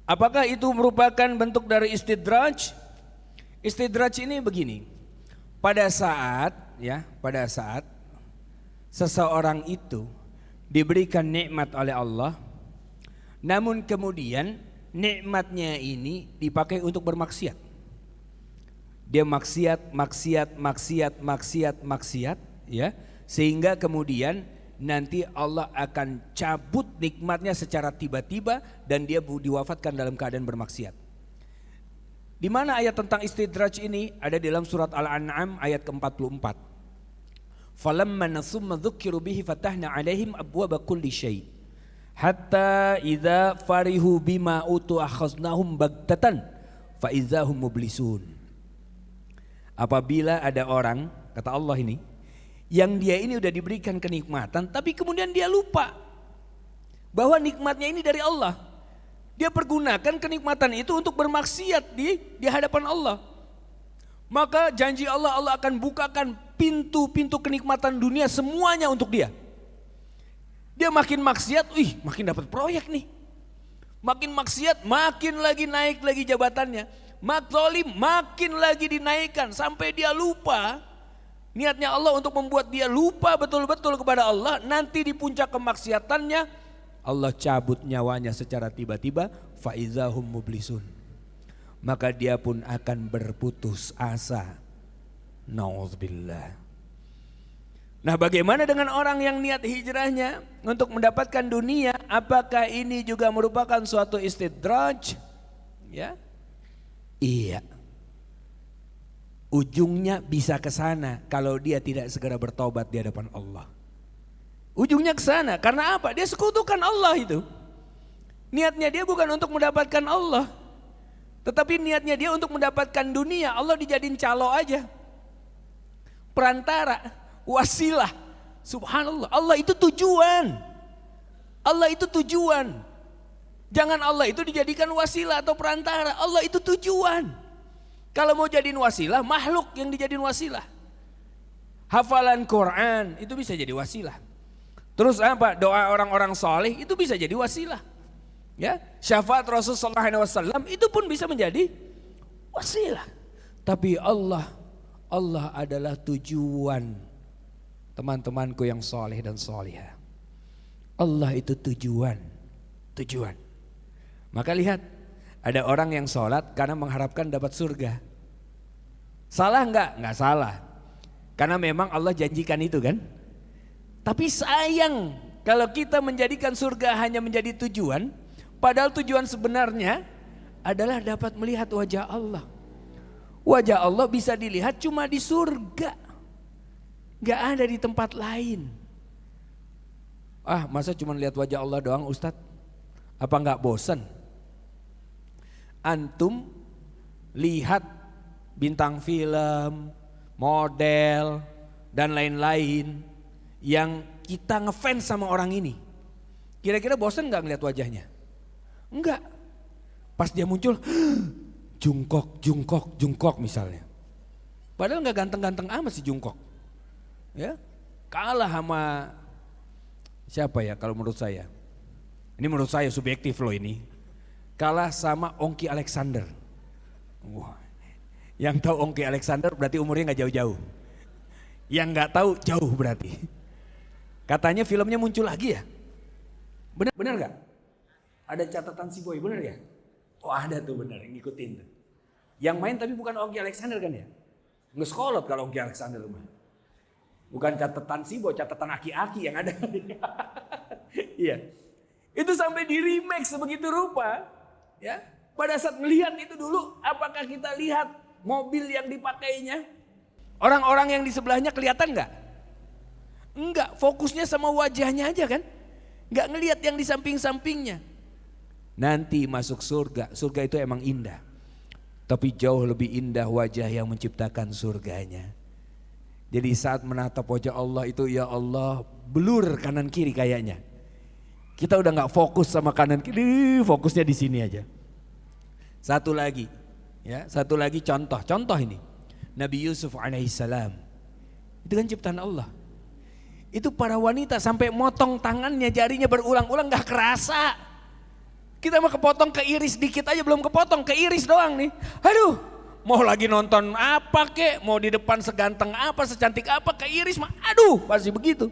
Apakah itu merupakan bentuk dari istidraj? Istidraj ini begini. Pada saat seseorang itu diberikan nikmat oleh Allah, namun kemudian nikmatnya ini dipakai untuk bermaksiat. Dia maksiat, ya, sehingga kemudian nanti Allah akan cabut nikmatnya secara tiba-tiba dan dia diwafatkan dalam keadaan bermaksiat. Di mana ayat tentang istidraj ini? Ada di dalam surat Al-An'am ayat ke-44. Falamma nasumma dzukkiru bihi fatahna 'alaihim abwaaba kulli syai' hatta idza farihu bima utu akhaznahum baghtatan fa idzahum mublisun. Apabila ada orang, kata Allah ini, yang dia ini udah diberikan kenikmatan tapi kemudian dia lupa bahwa nikmatnya ini dari Allah. Dia pergunakan kenikmatan itu untuk bermaksiat di hadapan Allah. Maka janji Allah akan bukakan pintu-pintu kenikmatan dunia semuanya untuk dia. Dia makin maksiat, makin dapat proyek nih. Makin maksiat, makin lagi naik lagi jabatannya. Zalim makin lagi dinaikkan sampai dia lupa. Niatnya Allah untuk membuat dia lupa betul-betul kepada Allah. Nanti di puncak kemaksiatannya Allah cabut nyawanya secara tiba-tiba. Faizahum mublisun. Maka dia pun akan berputus asa. Na'udzubillah. Nah, bagaimana dengan orang yang niat hijrahnya untuk mendapatkan dunia? Apakah ini juga merupakan suatu istidraj? Ya. Iya. Ujungnya bisa ke sana kalau dia tidak segera bertobat di hadapan Allah. Ujungnya ke sana karena apa? Dia sekutukan Allah itu. Niatnya dia bukan untuk mendapatkan Allah, tetapi niatnya dia untuk mendapatkan dunia. Allah dijadiin calo aja, perantara, wasilah. Subhanallah, Allah itu tujuan. Allah itu tujuan. Jangan Allah itu dijadikan wasilah atau perantara. Allah itu tujuan. Kalau mau jadiin wasilah, makhluk yang dijadiin wasilah. Hafalan Quran itu bisa jadi wasilah. Terus apa? Doa orang-orang soleh itu bisa jadi wasilah. Ya, syafaat Rasulullah SAW itu pun bisa menjadi wasilah. Tapi Allah adalah tujuan. Teman-temanku yang soleh dan solihah. Allah itu tujuan. Maka lihat, ada orang yang sholat karena mengharapkan dapat surga. Salah enggak? Enggak salah. Karena memang Allah janjikan itu kan. Tapi sayang kalau kita menjadikan surga hanya menjadi tujuan. Padahal tujuan sebenarnya adalah dapat melihat wajah Allah. Wajah Allah bisa dilihat cuma di surga. Enggak ada di tempat lain. Masa cuma lihat wajah Allah doang Ustadz? Apa enggak bosan? Antum lihat bintang film, model, dan lain-lain yang kita ngefans sama orang ini. Kira-kira bosan gak ngeliat wajahnya? Enggak. Pas dia muncul, jungkok misalnya. Padahal gak ganteng-ganteng amat si jungkok. Ya, kalah sama siapa ya kalau menurut saya? Ini menurut saya subjektif loh ini. Kalah sama Ongki Alexander. Wah, yang tahu Ongki Alexander berarti umurnya nggak jauh-jauh. Yang nggak tahu jauh berarti. Katanya filmnya muncul lagi ya? Benar nggak? Ada catatan si Boy, benar ya? Oh ada tuh benar, yang ngikutin tuh. Yang main tapi bukan Ongki Alexander kan ya? Ngeskolot kalau Ongki Alexander rumah. Bukan catatan si Boy, catatan aki-aki yang ada. Iya. Itu sampai di remake sebegitu rupa. Ya, pada saat melihat itu dulu, apakah kita lihat mobil yang dipakainya? Orang-orang yang di sebelahnya kelihatan nggak? Enggak, fokusnya sama wajahnya aja kan? Nggak ngelihat yang di samping-sampingnya. Nanti masuk surga, surga itu emang indah. Tapi jauh lebih indah wajah yang menciptakan surganya. Jadi saat menatap wajah Allah itu, ya Allah, blur kanan kiri kayaknya. Kita udah nggak fokus sama kanan kiri, fokusnya di sini aja. Satu lagi contoh ini. Nabi Yusuf alaihissalam. Itu kan ciptaan Allah. Itu para wanita sampai motong tangannya, jarinya berulang-ulang nggak kerasa. Kita mah kepotong keiris dikit aja, belum kepotong, keiris doang nih. Aduh, mau lagi nonton apa kek, mau di depan seganteng apa, secantik apa, keiris mah aduh pasti begitu.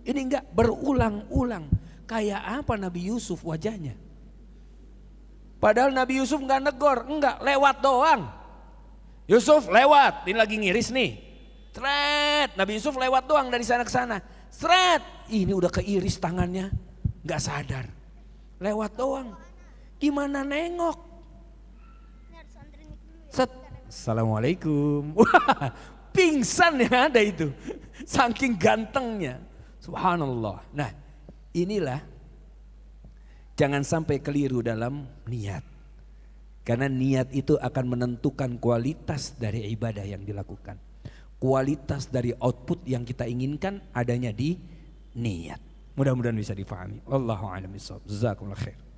Ini enggak, berulang-ulang. Kayak apa Nabi Yusuf wajahnya. Padahal Nabi Yusuf enggak negor, enggak, lewat doang. Yusuf lewat, ini lagi ngiris nih. Sret, Nabi Yusuf lewat doang dari sana ke sana. Sret, ini udah keiris tangannya, enggak sadar. Lewat doang. Gimana nengok? Set, Assalamualaikum. Wah, pingsan ya ada itu. Saking gantengnya. Subhanallah. Nah, inilah jangan sampai keliru dalam niat. Karena niat itu akan menentukan kualitas dari ibadah yang dilakukan. Kualitas dari output yang kita inginkan adanya di niat. Mudah-mudahan bisa difahami. Wallahu a'lam bishawab. Jazakumullah khair.